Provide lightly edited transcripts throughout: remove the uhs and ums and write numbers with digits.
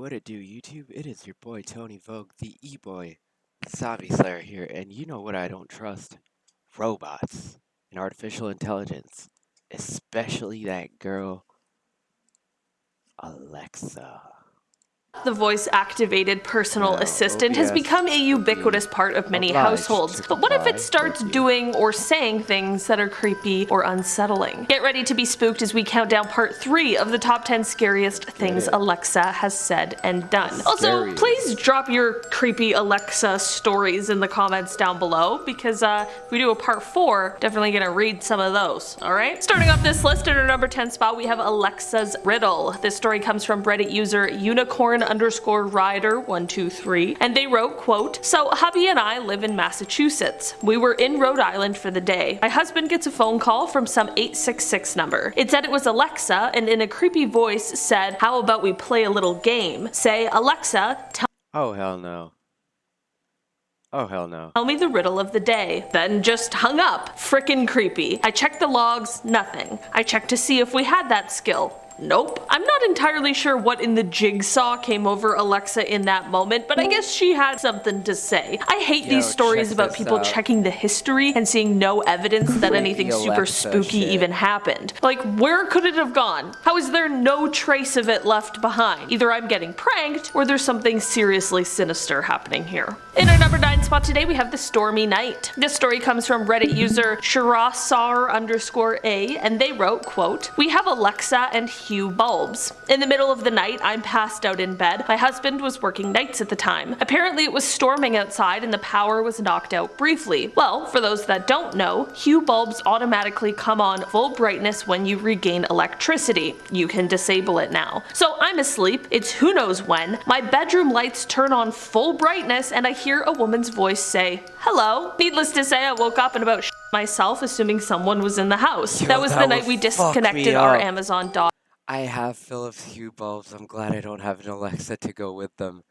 what it do, YouTube? It is your boy Tony Vogue, the E-Boy, Savvy Slayer here, and you know what I don't trust? Robots and artificial intelligence, especially that girl, Alexa. The voice-activated personal assistant has become a ubiquitous part of many households, but what if it starts doing or saying things that are creepy or unsettling? Get ready to be spooked as we count down part 3 of the top 10 scariest things Alexa has said and done. Also, please drop your creepy Alexa stories in the comments down below, because if we do a part 4, definitely gonna read some of those, alright? Starting off this list at our number 10 spot, we have Alexa's Riddle. This story comes from Reddit user Unicorn_Rider123, and they wrote, quote, "So hubby and I live in Massachusetts. We were in Rhode Island for the day. My husband gets a phone call from some 866 number. It said it was Alexa, and in a creepy voice said, 'How about we play a little game? Say, Alexa, tell..." Oh hell no. Oh hell no. "Tell me the riddle of the day." Then just hung up. Frickin' creepy. I checked the logs, nothing. I checked to see if we had that skill. Nope. I'm not entirely sure what in the jigsaw came over Alexa in that moment, but I guess she had something to say. I hate these stories about people checking the history and seeing no evidence that anything super spooky even happened. Like, where could it have gone? How is there no trace of it left behind? Either I'm getting pranked, or there's something seriously sinister happening here. In our number 9 spot today, we have The Stormy Night. This story comes from Reddit user Shirasar_A, and they wrote, quote, "We have Alexa and Hue bulbs. In the middle of the night, I'm passed out in bed. My husband was working nights at the time. Apparently it was storming outside and the power was knocked out briefly. Well, for those that don't know, Hue bulbs automatically come on full brightness when you regain electricity. You can disable it now. So I'm asleep, it's who knows when, my bedroom lights turn on full brightness and I hear a woman's voice say, 'Hello.' Needless to say, I woke up and about myself, assuming someone was in the house. That was the night we disconnected our Amazon dog. I have Philips Hue bulbs. I'm glad I don't have an Alexa to go with them,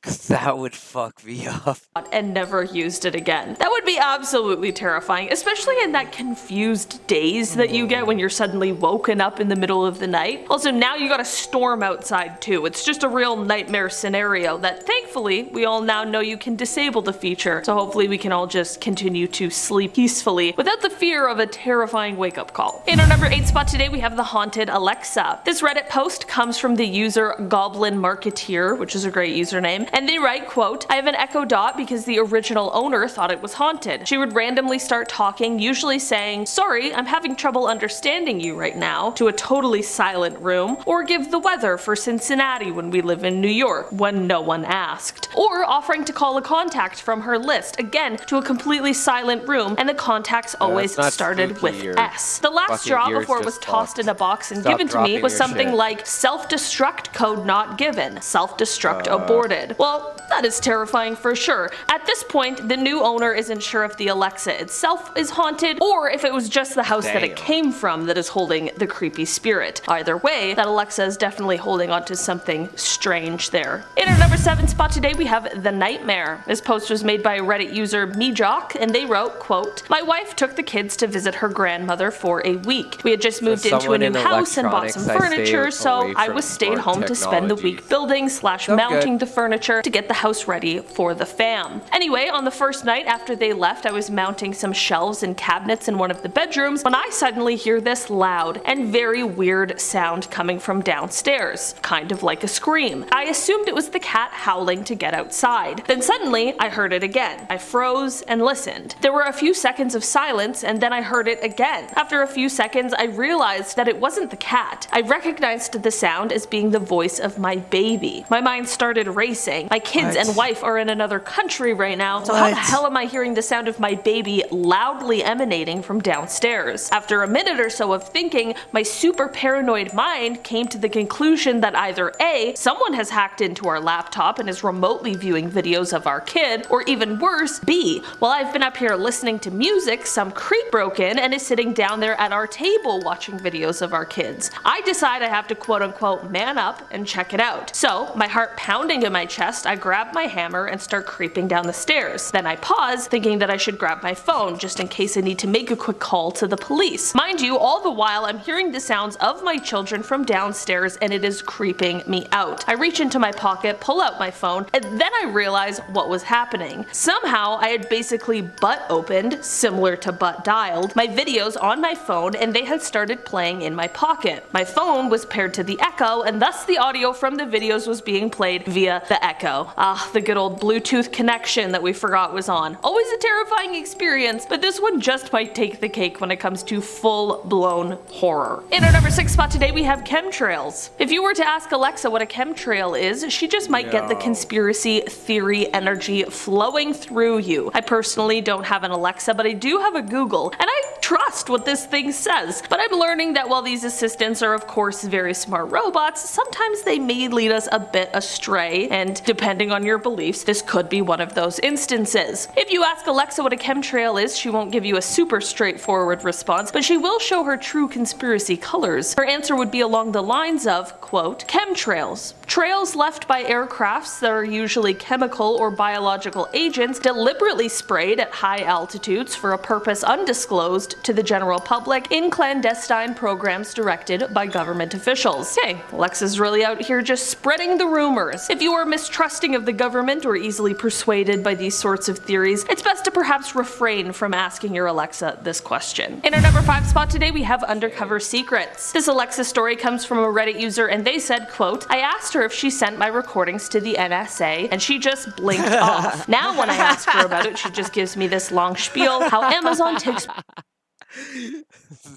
cause that would fuck me up. And never used it again. That would be absolutely terrifying, especially in that confused daze that you get when you're suddenly woken up in the middle of the night. Also, now you got a storm outside too. It's just a real nightmare scenario that thankfully we all now know you can disable the feature, so hopefully we can all just continue to sleep peacefully without the fear of a terrifying wake-up call. In our number 8 spot today, we have the haunted Alexa. This Reddit post comes from the user Goblin Marketeer, which is a great username, and they write, quote, "I have an Echo Dot because the original owner thought it was haunted. She would randomly start talking, usually saying, 'Sorry, I'm having trouble understanding you right now,' to a totally silent room, or give the weather for Cincinnati when we live in New York, when no one asked. Or offering to call a contact from her list, again to a completely silent room, and the contacts always started with S. The last straw before it was tossed in a box and given to me was something like, 'Self-destruct code not given. Self-destruct aborted.' Well, that is terrifying for sure. At this point, the new owner isn't sure if the Alexa itself is haunted, or if it was just the house that it came from that is holding the creepy spirit. Either way, that Alexa is definitely holding on to something strange there. In our number 7 spot today, we have The Nightmare. This post was made by Reddit user MeJock, and they wrote, quote, "My wife took the kids to visit her grandmother for a week. We had just moved into a new house and bought some furniture, so I was stayed home to spend the week building / mounting the furniture to get the house ready for the fam. Anyway, on the first night after they left, I was mounting some shelves and cabinets in one of the bedrooms when I suddenly hear this loud and very weird sound coming from downstairs, kind of like a scream. I assumed it was the cat howling to get outside. Then suddenly, I heard it again. I froze and listened. There were a few seconds of silence, and then I heard it again. After a few seconds, I realized that it wasn't the cat. I recognized the sound as being the voice of my baby. My mind started racing. My kids and wife are in another country right now, so how the hell am I hearing the sound of my baby loudly emanating from downstairs? After a minute or so of thinking, my super paranoid mind came to the conclusion that either A, someone has hacked into our laptop and is remotely viewing videos of our kid, or even worse, B, while I've been up here listening to music, some creep broke in and is sitting down there at our table watching videos of our kids. I decide I have to quote unquote man up and check it out. So, my heart pounding in my chest, I grab grab my hammer and start creeping down the stairs. Then I pause, thinking that I should grab my phone, just in case I need to make a quick call to the police. Mind you, all the while I'm hearing the sounds of my children from downstairs and it is creeping me out. I reach into my pocket, pull out my phone, and then I realize what was happening. Somehow I had basically butt opened, similar to butt dialed, my videos on my phone and they had started playing in my pocket. My phone was paired to the Echo and thus the audio from the videos was being played via the Echo. Ah, the good old Bluetooth connection that we forgot was on. Always a terrifying experience, but this one just might take the cake when it comes to full-blown horror. In our number 6 spot today we have chemtrails. If you were to ask Alexa what a chemtrail is, she just might get the conspiracy theory energy flowing through you. I personally don't have an Alexa, but I do have a Google, and I trust what this thing says. But I'm learning that while these assistants are of course very smart robots, sometimes they may lead us a bit astray, and depending on your beliefs, this could be one of those instances. If you ask Alexa what a chemtrail is, she won't give you a super straightforward response, but she will show her true conspiracy colors. Her answer would be along the lines of, quote, chemtrails. Trails left by aircrafts that are usually chemical or biological agents deliberately sprayed at high altitudes for a purpose undisclosed to the general public in clandestine programs directed by government officials. Hey, Alexa's really out here just spreading the rumors. If you are mistrusting of the government or easily persuaded by these sorts of theories, it's best to perhaps refrain from asking your Alexa this question. In our number 5 spot today we have undercover secrets. This Alexa story comes from a Reddit user and they said, quote, I asked her if she sent my recordings to the NSA and she just blinked off. Now when I ask her about it, she just gives me this long spiel how Amazon takes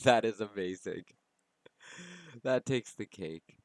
That is amazing. That takes the cake.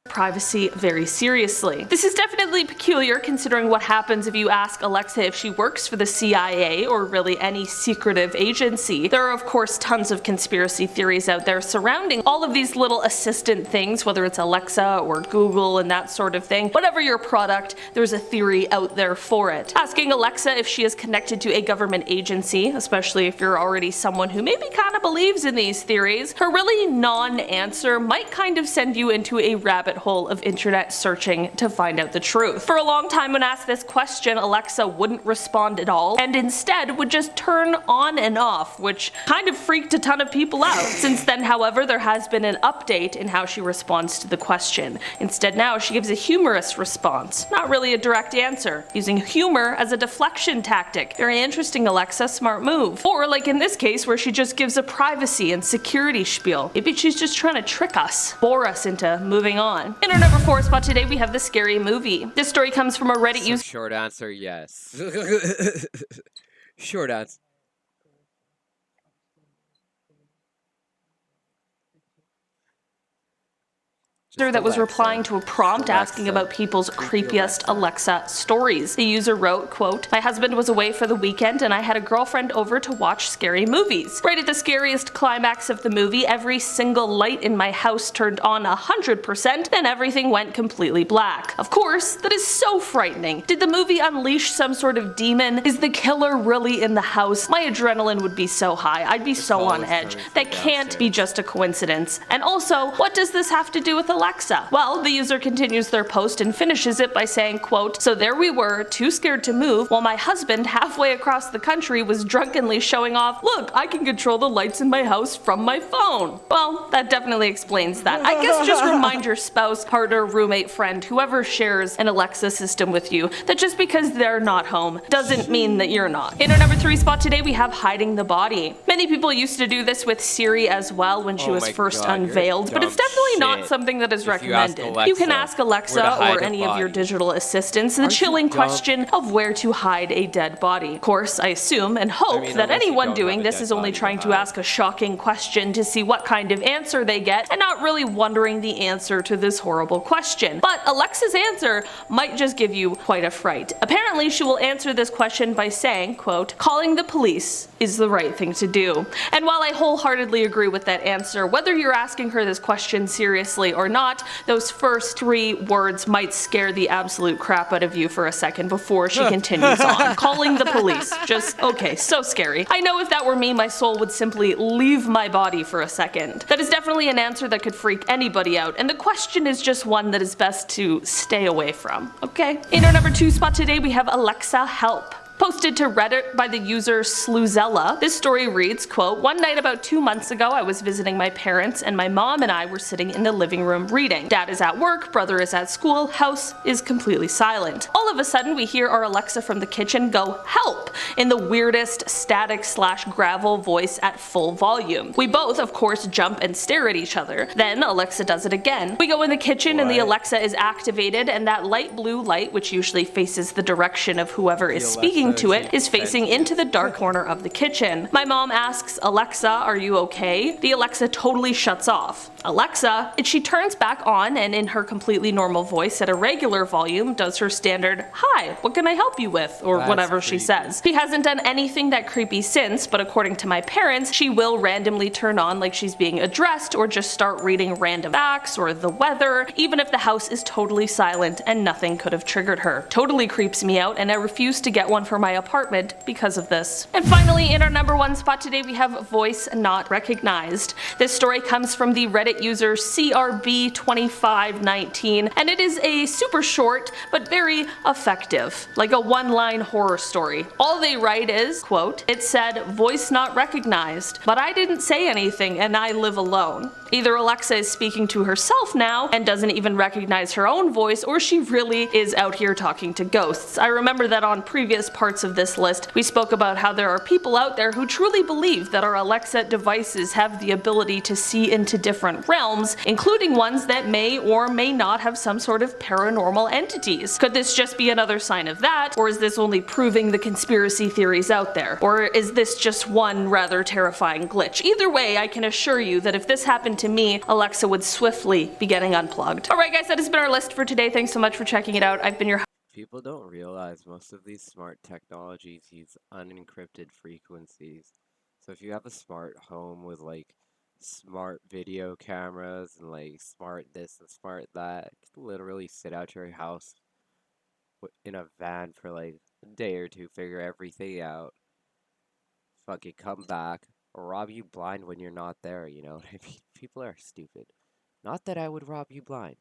privacy very seriously. This is definitely peculiar considering what happens if you ask Alexa if she works for the CIA or really any secretive agency. There are of course tons of conspiracy theories out there surrounding all of these little assistant things, whether it's Alexa or Google and that sort of thing. Whatever your product, there's a theory out there for it. Asking Alexa if she is connected to a government agency, especially if you're already someone who maybe kind of believes in these theories, her really non-answer might kind of send you into a rabbit hole of internet searching to find out the truth. For a long time when asked this question, Alexa wouldn't respond at all and instead would just turn on and off, which kind of freaked a ton of people out. Since then, however, there has been an update in how she responds to the question. Instead now she gives a humorous response, not really a direct answer, using humor as a deflection tactic. Very interesting, Alexa, smart move. Or like in this case where she just gives a privacy and security spiel. Maybe she's just trying to trick us, bore us into moving on. In our number 4 spot today we have the Scary Movie. This story comes from a Reddit user. Short answer, yes. Short answer. That was replying to a prompt asking about people's creepiest Alexa stories. The user wrote, quote, my husband was away for the weekend and I had a girlfriend over to watch scary movies. Right at the scariest climax of the movie, every single light in my house turned on 100%, then everything went completely black. Of course, that is so frightening. Did the movie unleash some sort of demon? Is the killer really in the house? My adrenaline would be so high. I'd be so on edge. That can't be just a coincidence. And also, what does this have to do with Alexa? Well, the user continues their post and finishes it by saying, quote, so there we were, too scared to move, while my husband halfway across the country was drunkenly showing off, look, I can control the lights in my house from my phone. Well, that definitely explains that. I guess just remind your spouse, partner, roommate, friend, whoever shares an Alexa system with you, that just because they're not home doesn't mean that you're not. In our number 3 spot today we have hiding the body. Many people used to do this with Siri as well when she was first unveiled, but it's definitely not something that is recommended. You can ask Alexa or any of your digital assistants the chilling question of where to hide a dead body. Of course, I assume and hope that anyone doing this is only trying to ask a shocking question to see what kind of answer they get and not really wondering the answer to this horrible question. But Alexa's answer might just give you quite a fright. Apparently, she will answer this question by saying, quote, calling the police is the right thing to do. And while I wholeheartedly agree with that answer, whether you're asking her this question seriously or not, those first 3 words might scare the absolute crap out of you for a second before she continues on. Calling the police. Just, okay, so scary. I know if that were me, my soul would simply leave my body for a second. That is definitely an answer that could freak anybody out, and the question is just one that is best to stay away from, okay? In our number 2 spot today, we have Alexa Help. Posted to Reddit by the user Sluzella, this story reads, quote, "One night about 2 months ago, I was visiting my parents and my mom and I were sitting in the living room reading. Dad is at work, brother is at school, house is completely silent. All of a sudden, we hear our Alexa from the kitchen go, 'Help!' in the weirdest static/gravel voice at full volume. We both, of course, jump and stare at each other. Then Alexa does it again. We go in the kitchen and the Alexa is activated, and that light blue light, which usually faces the direction of whoever is speaking to it, is facing into the dark corner of the kitchen. My mom asks, 'Alexa, are you okay?' The Alexa totally shuts off. Alexa, and she turns back on and in her completely normal voice at a regular volume does her standard, 'Hi, what can I help you with?' or whatever she says. She hasn't done anything that creepy since, but according to my parents, she will randomly turn on like she's being addressed or just start reading random facts or the weather, even if the house is totally silent and nothing could have triggered her. Totally creeps me out, and I refuse to get one for my apartment because of this." And finally, in our number 1 spot today, we have Voice Not Recognized. This story comes from the Reddit user CRB2519, and it is a super short but very effective, like a one-line horror story. All they write is, quote, "It said, 'Voice not recognized,' but I didn't say anything and I live alone." Either Alexa is speaking to herself now and doesn't even recognize her own voice, or she really is out here talking to ghosts. I remember that on previous parts of this list, we spoke about how there are people out there who truly believe that our Alexa devices have the ability to see into different realms, including ones that may or may not have some sort of paranormal entities. Could this just be another sign of that, or is this only proving the conspiracy theories out there? Or is this just one rather terrifying glitch? Either way, I can assure you that if this happened to me, Alexa would swiftly be getting unplugged. Alright guys, that has been our list for today. Thanks so much for checking it out. I've been your People don't realize most of these smart technologies use unencrypted frequencies. So if you have a smart home with like smart video cameras and like smart this and smart that, you can literally sit out your house in a van for like a day or two, figure everything out, fucking come back, or rob you blind when you're not there, you know what I mean? People are stupid. Not that I would rob you blind.